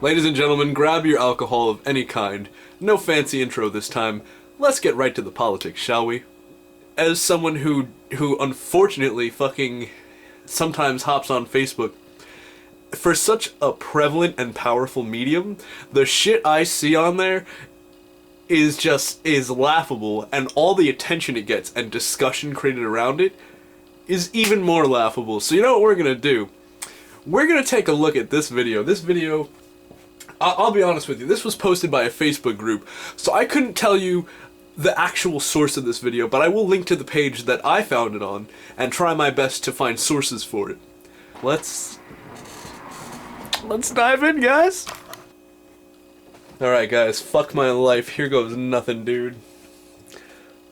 Ladies and gentlemen, grab your alcohol of any kind. No fancy intro this time. Let's get right to the politics, shall we? As someone who unfortunately fucking sometimes hops on Facebook, for such a prevalent and powerful medium, the shit I see on there is laughable, and all the attention it gets and discussion created around it is even more laughable. So you know what we're gonna do? We're gonna take a look at this video. This video, I'll be honest with you, this was posted by a Facebook group, so I couldn't tell you the actual source of this video, but I will link to the page that I found it on and try my best to find sources for it. Let's dive in, guys. Alright guys, fuck my life, here goes nothing, dude.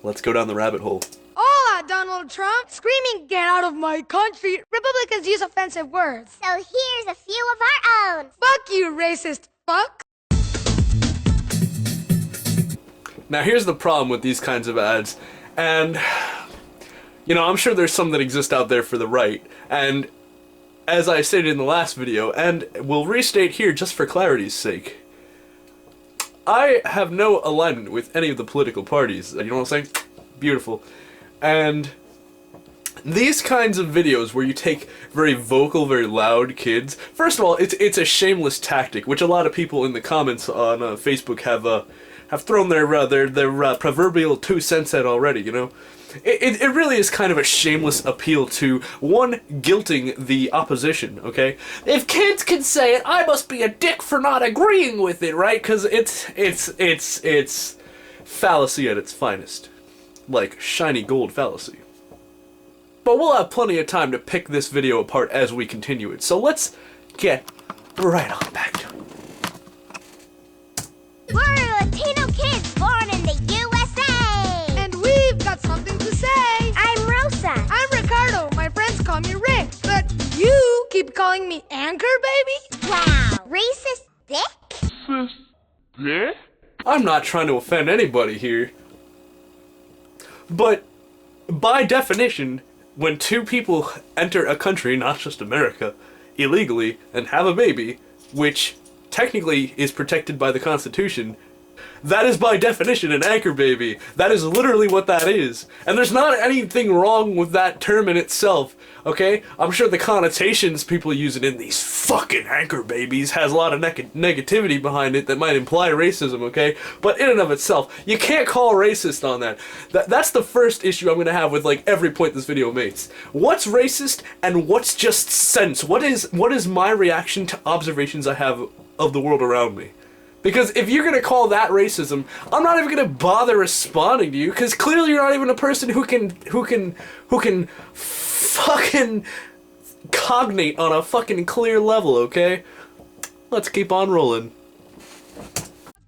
Let's go down the rabbit hole. Hola, Donald Trump! Screaming, get out of my country! Republicans use offensive words. So here's a few of our own. Fuck you, racist fuck! Now here's the problem with these kinds of ads, and, you know, I'm sure there's some that exist out there for the right, and as I stated in the last video, and will restate here just for clarity's sake, I have no alignment with any of the political parties, you know what I'm saying? Beautiful. And these kinds of videos where you take very vocal, very loud kids, first of all, it's a shameless tactic, which a lot of people in the comments on Facebook have thrown their proverbial 2 cents at already, you know? It really is kind of a shameless appeal to, one, guilting the opposition, okay? If kids can say it, I must be a dick for not agreeing with it, right? Because it's fallacy at its finest. Like shiny gold fallacy. But we'll have plenty of time to pick this video apart as we continue it, so let's get right on back to it. We're Latino kids born in the USA. And we've got something to say. I'm Rosa. I'm Ricardo. My friends call me Rick. But you keep calling me Anchor, baby? Wow. Racist dick? I'm not trying to offend anybody here, but by definition, when 2 people enter a country, not just America, illegally and have a baby, which technically is protected by the Constitution, that is by definition an anchor baby. That is literally what that is. And there's not anything wrong with that term in itself, okay? I'm sure the connotations people use it in, these fucking anchor babies, has a lot of negativity behind it that might imply racism, okay? But in and of itself, you can't call racist on that. That's the first issue I'm gonna have with like every point this video makes. What's racist and what's just sense? What is my reaction to observations I have of the world around me? Because if you're gonna call that racism, I'm not even gonna bother responding to you, because clearly you're not even a person who can fucking cognate on a fucking clear level, okay? Let's keep on rolling.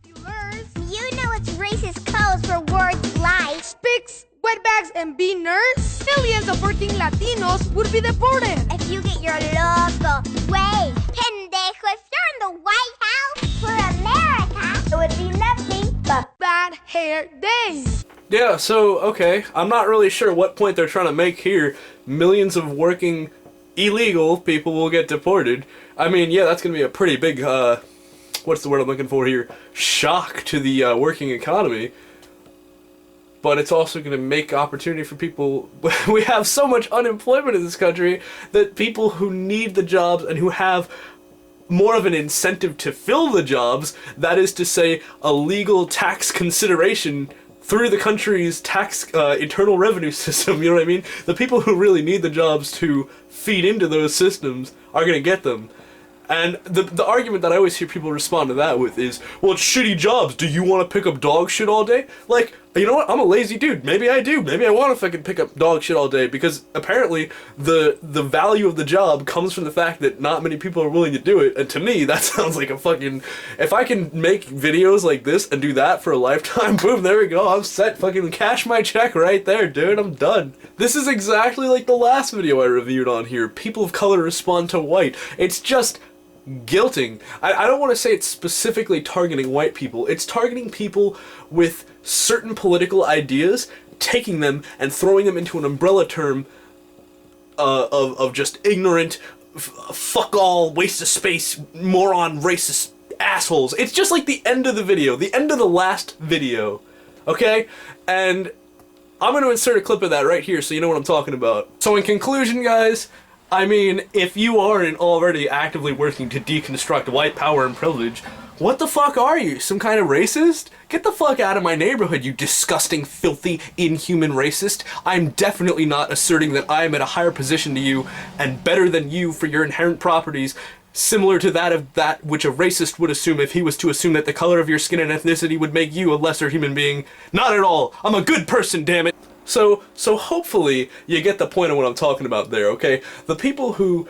You know it's racist codes for words like Spics, wetbags, and be nerds? Millions of working Latinos would be deported. if you get your loco. Way, pendejo, if you're in the White House for America, it would be nothing but Bad hair days. Yeah, so, okay, I'm not really sure what point they're trying to make here. Millions of working illegal people will get deported. I mean, yeah, that's gonna be a pretty big, what's the word I'm looking for here? Shock to the working economy. But it's also going to make opportunity for people. We have so much unemployment in this country that people who need the jobs and who have more of an incentive to fill the jobs, that is to say, a legal tax consideration through the country's tax internal revenue system, you know what I mean? The people who really need the jobs to feed into those systems are going to get them. And the argument that I always hear people respond to that with is, well, it's shitty jobs. Do you want to pick up dog shit all day? Like, you know what? I'm a lazy dude. Maybe I do. Maybe I want to fucking pick up dog shit all day, because apparently the value of the job comes from the fact that not many people are willing to do it. And to me, that sounds like a fucking... If I can make videos like this and do that for a lifetime, boom, there we go. I'm set. Fucking cash my check right there, dude. I'm done. This is exactly like the last video I reviewed on here. People of color respond to white. It's just... guilting. I don't want to say it's specifically targeting white people. It's targeting people with certain political ideas, taking them and throwing them into an umbrella term of just ignorant, fuck all, waste of space, moron, racist assholes. It's just like the end of the video, the end of the last video, okay? And I'm going to insert a clip of that right here so you know what I'm talking about. So in conclusion, guys, I mean, if you aren't already actively working to deconstruct white power and privilege, what the fuck are you? Some kind of racist? Get the fuck out of my neighborhood, you disgusting, filthy, inhuman racist. I'm definitely not asserting that I am at a higher position to you and better than you for your inherent properties, similar to that of that which a racist would assume if he was to assume that the color of your skin and ethnicity would make you a lesser human being. Not at all. I'm a good person, damn it. So hopefully you get the point of what I'm talking about there, okay? The people who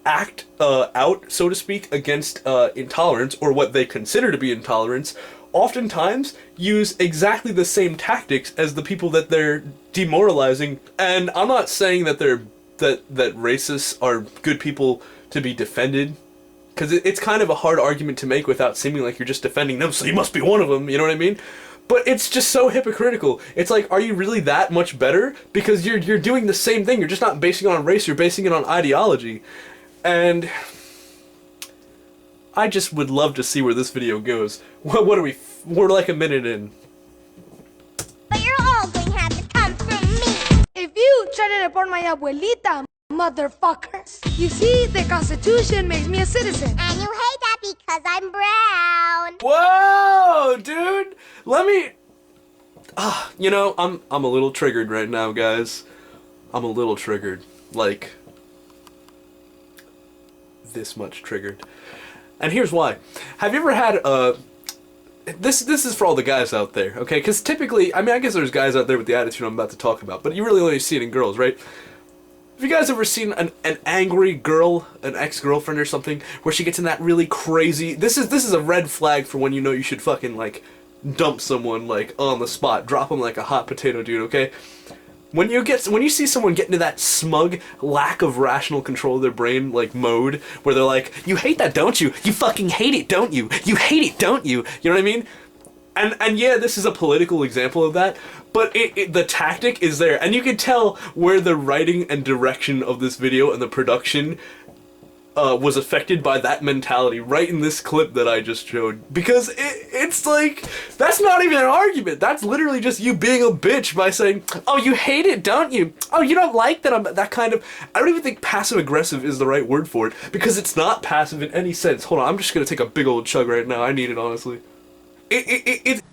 act out, so to speak, against intolerance, or what they consider to be intolerance, oftentimes use exactly the same tactics as the people that they're demoralizing. And I'm not saying that that racists are good people to be defended, because it's kind of a hard argument to make without seeming like you're just defending them, so you must be one of them, you know what I mean? But it's just so hypocritical. It's like, are you really that much better? Because you're doing the same thing, you're just not basing it on race, you're basing it on ideology. And I just would love to see where this video goes. What are we? We're like a minute in. But you're all going to have to come from me. If you try to deport my abuelita, motherfuckers. You see, the Constitution makes me a citizen. And you hate that because I'm brown. Whoa, dude! Let me... you know, I'm a little triggered right now, guys. I'm a little triggered. Like, this much triggered. And here's why. Have you ever had this is for all the guys out there, okay? Because typically, I mean, I guess there's guys out there with the attitude I'm about to talk about, but you really only see it in girls, right? Have you guys ever seen an angry girl, an ex-girlfriend or something, where she gets in that really crazy... This is a red flag for when you know you should fucking, like, dump someone, like, on the spot. Drop them like a hot potato, dude, okay? When you see someone get into that smug, lack of rational control of their brain, like, mode, where they're like, you hate that, don't you? You fucking hate it, don't you? You hate it, don't you? You know what I mean? And yeah, this is a political example of that, but the tactic is there, and you can tell where the writing and direction of this video and the production was affected by that mentality right in this clip that I just showed. Because it's like, that's not even an argument, that's literally just you being a bitch by saying, oh, you hate it, don't you? Oh, you don't like that I'm that kind of... I don't even think passive-aggressive is the right word for it, because it's not passive in any sense. Hold on, I'm just gonna take a big old chug right now, I need it, honestly. It's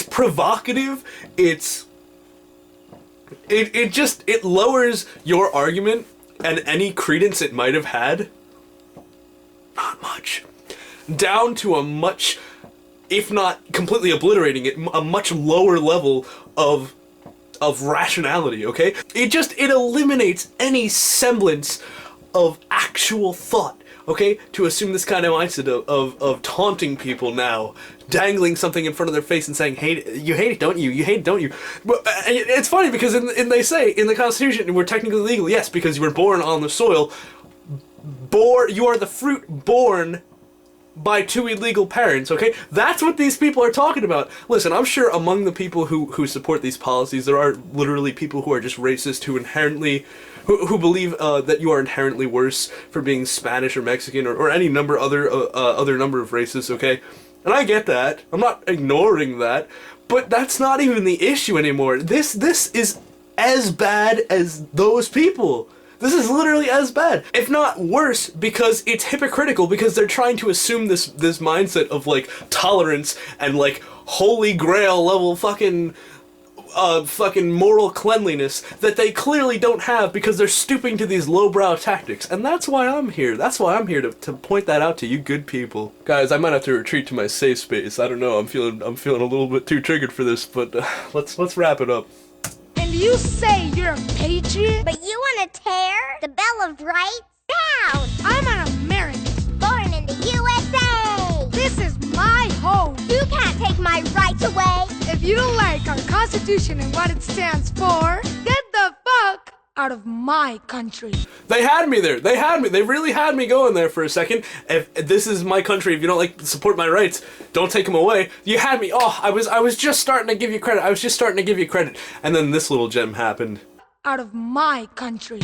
provocative, it lowers your argument and any credence it might have had, not much, down to a much, if not completely obliterating it, a much lower level of rationality, okay? It eliminates any semblance of actual thought. Okay, to assume this kind of mindset of taunting people now, dangling something in front of their face and saying, you hate it, don't you? You hate it, don't you? But it's funny because they say in the Constitution we're technically legal, yes, because you were born on the soil. You are the fruit born by two illegal parents, okay? That's what these people are talking about. Listen, I'm sure among the people who support these policies, there are literally people who are just racist, who inherently... Who believe that you are inherently worse for being Spanish or Mexican or any number other number of races, okay? And I get that. I'm not ignoring that. But that's not even the issue anymore. This is as bad as those people. This is literally as bad, if not worse, because it's hypocritical, because they're trying to assume this mindset of, like, tolerance and, like, holy grail level fucking moral cleanliness that they clearly don't have because they're stooping to these lowbrow tactics. And that's why I'm here. That's why I'm here to point that out to you good people. Guys, I might have to retreat to my safe space. I don't know. I'm feeling a little bit too triggered for this, but let's wrap it up. And you say you're a patriot? But you want to tear the Bill of Rights down. I'm an American. Born in the USA. This is my home. You can't take my rights away. If you don't like our Constitution and what it stands for, get the fuck out of my country. They had me there. They had me. They really had me going there for a second. If this is my country, if you don't like support my rights, don't take them away. You had me. Oh, I was just starting to give you credit. And then this little gem happened. Out of my country.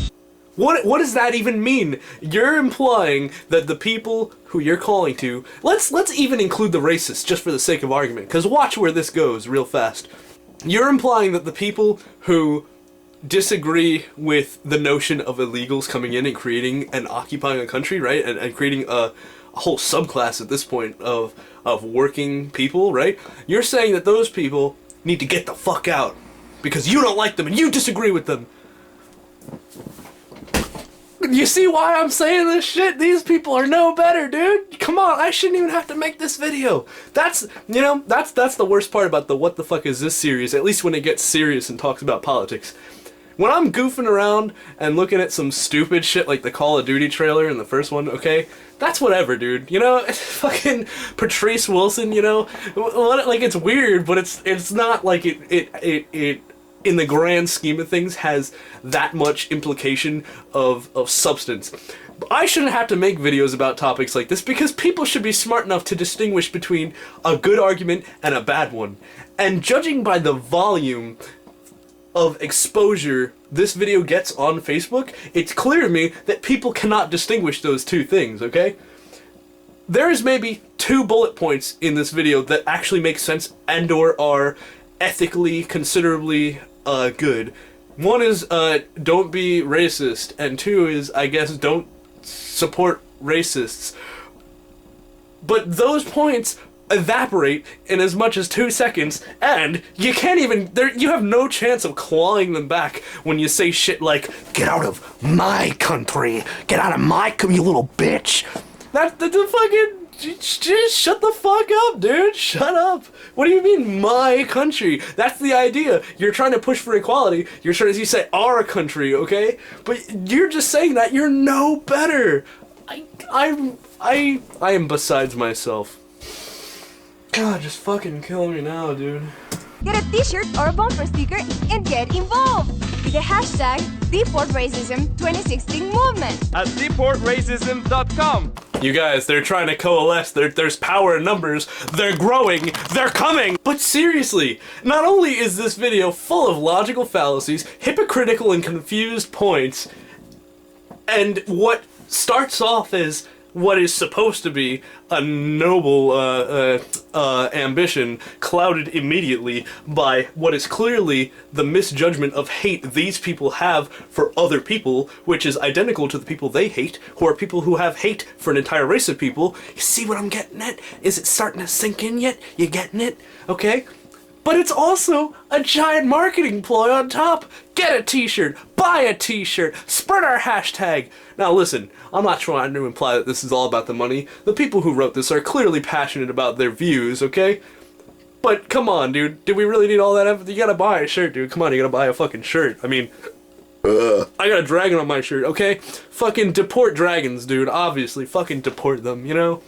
What does that even mean? You're implying that the people who you're calling to, let's even include the racists just for the sake of argument, because watch where this goes real fast. You're implying that the people who disagree with the notion of illegals coming in and creating and occupying a country, right, and creating a whole subclass at this point of working people, right? You're saying that those people need to get the fuck out because you don't like them and you disagree with them. You see why I'm saying this shit? These people are no better, dude. Come on, I shouldn't even have to make this video. That's the worst part about the What the Fuck Is This series, at least when it gets serious and talks about politics. When I'm goofing around and looking at some stupid shit like the Call of Duty trailer in the first one, okay, that's whatever, dude. You know, fucking Patrice Wilson, you know, like it's weird, but it's not like it in the grand scheme of things has that much implication of substance. I shouldn't have to make videos about topics like this because people should be smart enough to distinguish between a good argument and a bad one. And judging by the volume of exposure this video gets on Facebook, it's clear to me that people cannot distinguish those two things, okay? There is maybe 2 bullet points in this video that actually make sense and or are ethically considerably good. One is don't be racist, and 2 is, I guess, don't support racists. But those points evaporate in as much as 2 seconds, and you can't even, you have no chance of clawing them back when you say shit like, "Get out of my country! Get out of my you little bitch!" That's the fucking, just shut the fuck up, dude. Shut up. What do you mean, my country? That's the idea. You're trying to push for equality. You're trying to say our country, okay? But you're just saying that. You're no better. I am besides myself. God, just fucking kill me now, dude. Get a t-shirt or a bumper sticker and get involved with the hashtag Deport Racism 2016 movement at deportracism.com. You guys, they're trying to coalesce. There's power in numbers. They're growing. They're coming. But seriously, not only is this video full of logical fallacies, hypocritical and confused points, and what starts off as what is supposed to be a noble ambition clouded immediately by what is clearly the misjudgment of hate these people have for other people, which is identical to the people they hate, who are people who have hate for an entire race of people. You see what I'm getting at? Is it starting to sink in yet? You getting it? Okay? But it's also a giant marketing ploy on top. Get a t-shirt, buy a t-shirt, spread our hashtag. Now listen, I'm not trying to imply that this is all about the money. The people who wrote this are clearly passionate about their views, okay? But come on, dude, do we really need all that effort? You gotta buy a shirt, dude. Come on, you gotta buy a fucking shirt. I mean, I got a dragon on my shirt, okay? Fucking deport dragons, dude. Obviously, fucking deport them, you know?